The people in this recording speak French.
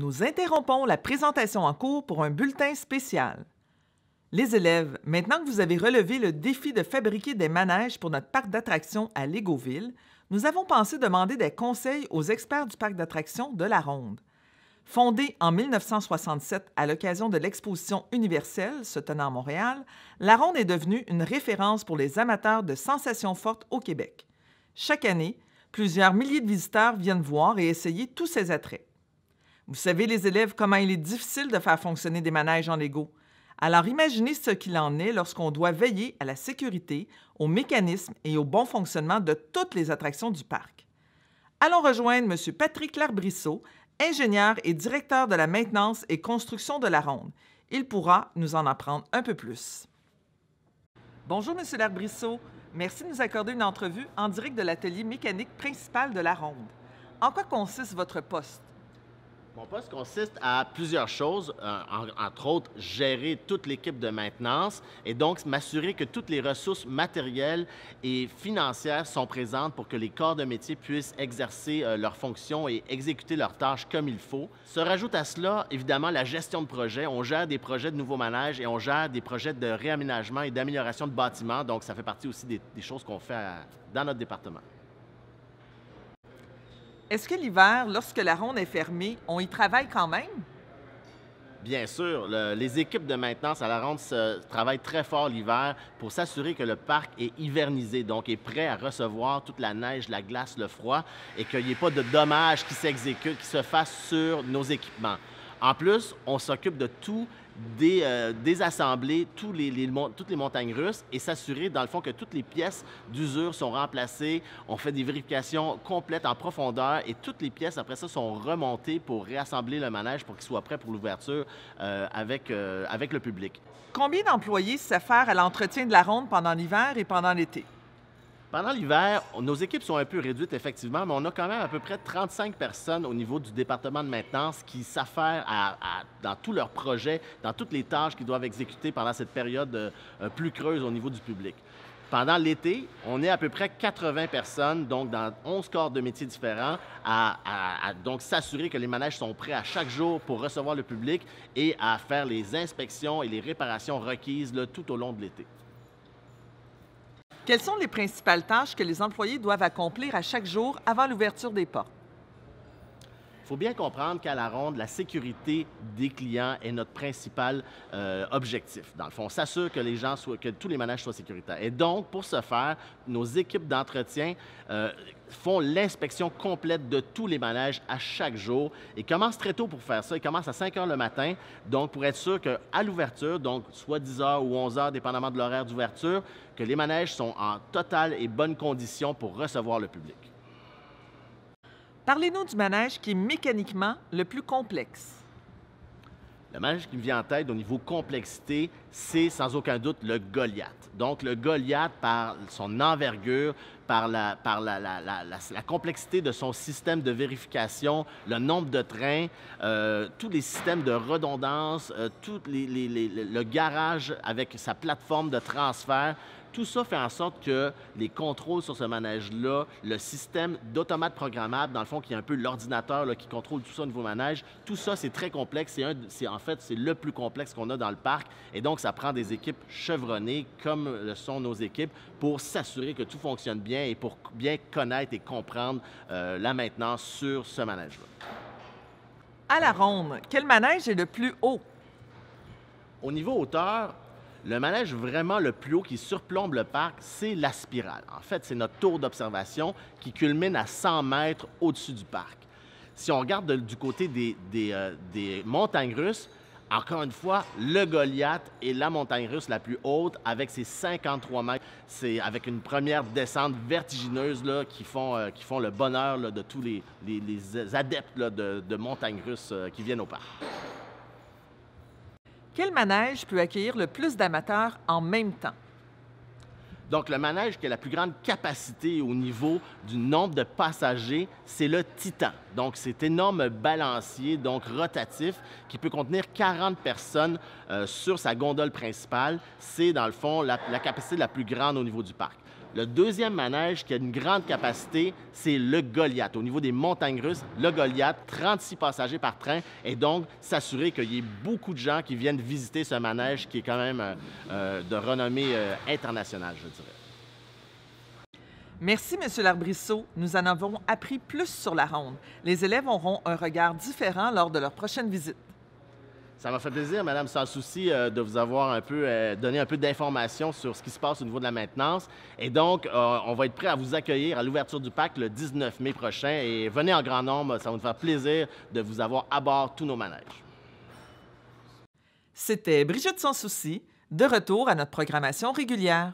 nous interrompons la présentation en cours pour un bulletin spécial. Les élèves, maintenant que vous avez relevé le défi de fabriquer des manèges pour notre parc d'attractions à Légoville, nous avons pensé demander des conseils aux experts du parc d'attractions de la Ronde. Fondée en 1967 à l'occasion de l'exposition universelle se tenant à Montréal, la Ronde est devenue une référence pour les amateurs de sensations fortes au Québec. Chaque année, plusieurs milliers de visiteurs viennent voir et essayer tous ces attraits. Vous savez, les élèves, comment il est difficile de faire fonctionner des manèges en Lego. Alors imaginez ce qu'il en est lorsqu'on doit veiller à la sécurité, au mécanisme et au bon fonctionnement de toutes les attractions du parc. Allons rejoindre M. Patrick Larbrisseau, ingénieur et directeur de la maintenance et construction de la Ronde. Il pourra nous en apprendre un peu plus. Bonjour, M. Larbrisseau. Merci de nous accorder une entrevue en direct de l'atelier mécanique principal de la Ronde. En quoi consiste votre poste? Mon poste consiste à plusieurs choses, entre autres gérer toute l'équipe de maintenance et donc m'assurer que toutes les ressources matérielles et financières sont présentes pour que les corps de métier puissent exercer leurs fonctions et exécuter leurs tâches comme il faut. Se rajoute à cela, évidemment, la gestion de projet. On gère des projets de nouveaux manèges et on gère des projets de réaménagement et d'amélioration de bâtiments. Donc, ça fait partie aussi des choses qu'on fait dans notre département. Est-ce que l'hiver, lorsque la Ronde est fermée, on y travaille quand même? Bien sûr, les équipes de maintenance à la Ronde travaillent très fort l'hiver pour s'assurer que le parc est hivernisé, donc est prêt à recevoir toute la neige, la glace, le froid et qu'il n'y ait pas de dommages qui qui se fassent sur nos équipements. En plus, on s'occupe de tout, désassembler toutes les montagnes russes et s'assurer, dans le fond, que toutes les pièces d'usure sont remplacées. On fait des vérifications complètes en profondeur et toutes les pièces, après ça, sont remontées pour réassembler le manège pour qu'il soit prêt pour l'ouverture avec le public. Combien d'employés s'affairent à l'entretien de la Ronde pendant l'hiver et pendant l'été? Pendant l'hiver, nos équipes sont un peu réduites, effectivement, mais on a quand même à peu près 35 personnes au niveau du département de maintenance qui s'affairent dans tous leurs projets, dans toutes les tâches qu'ils doivent exécuter pendant cette période plus creuse au niveau du public. Pendant l'été, on est à peu près 80 personnes, donc dans 11 corps de métiers différents, donc s'assurer que les manèges sont prêts à chaque jour pour recevoir le public et à faire les inspections et les réparations requises là, tout au long de l'été. Quelles sont les principales tâches que les employés doivent accomplir à chaque jour avant l'ouverture des portes? Il faut bien comprendre qu'à la Ronde, la sécurité des clients est notre principal objectif. Dans le fond, on s'assure que tous les manèges soient sécuritaires. Et donc, pour ce faire, nos équipes d'entretien font l'inspection complète de tous les manèges à chaque jour et commencent très tôt pour faire ça. Ils commencent à 5 heures le matin, donc pour être sûr qu'à l'ouverture, donc soit 10 heures ou 11 heures, dépendamment de l'horaire d'ouverture, que les manèges sont en totale et bonne condition pour recevoir le public. Parlez-nous du manège qui est mécaniquement le plus complexe. Le manège qui me vient en tête au niveau complexité, c'est sans aucun doute le Goliath. Donc, le Goliath, par son envergure, par la complexité de son système de vérification, le nombre de trains, tous les systèmes de redondance, le garage avec sa plateforme de transfert, tout ça fait en sorte que les contrôles sur ce manège-là, le système d'automate programmable, dans le fond, qui est un peu l'ordinateur qui contrôle tout ça au niveau manège, tout ça, c'est très complexe. En fait, c'est le plus complexe qu'on a dans le parc. Et donc, ça prend des équipes chevronnées, comme le sont nos équipes, pour s'assurer que tout fonctionne bien et pour bien connaître et comprendre la maintenance sur ce manège-là. À la Ronde, quel manège est le plus haut? Au niveau hauteur, le manège vraiment le plus haut qui surplombe le parc, c'est la spirale. En fait, c'est notre tour d'observation qui culmine à 100 mètres au-dessus du parc. Si on regarde du côté des montagnes russes, encore une fois, le Goliath est la montagne russe la plus haute avec ses 53 mètres. C'est avec une première descente vertigineuse là, qui font le bonheur là, de tous les adeptes là, de montagnes russes qui viennent au parc. Quel manège peut accueillir le plus d'amateurs en même temps? Donc, le manège qui a la plus grande capacité au niveau du nombre de passagers, c'est le Titan. Donc, cet énorme balancier, donc rotatif, qui peut contenir 40 personnes sur sa gondole principale. C'est, dans le fond, la capacité la plus grande au niveau du parc. Le deuxième manège qui a une grande capacité, c'est le Goliath. Au niveau des montagnes russes, le Goliath, 36 passagers par train, et donc s'assurer qu'il y ait beaucoup de gens qui viennent visiter ce manège qui est quand même de renommée internationale, je dirais. Merci, M. Larbrisseau. Nous en avons appris plus sur la ronde. Les élèves auront un regard différent lors de leur prochaine visite. Ça m'a fait plaisir, Madame Sans Souci, de vous avoir un peu donné un peu d'informations sur ce qui se passe au niveau de la maintenance. Et donc, on va être prêt à vous accueillir à l'ouverture du parc le 19 mai prochain. Et venez en grand nombre, ça va nous faire plaisir de vous avoir à bord tous nos manèges. C'était Brigitte Sans Souci, de retour à notre programmation régulière.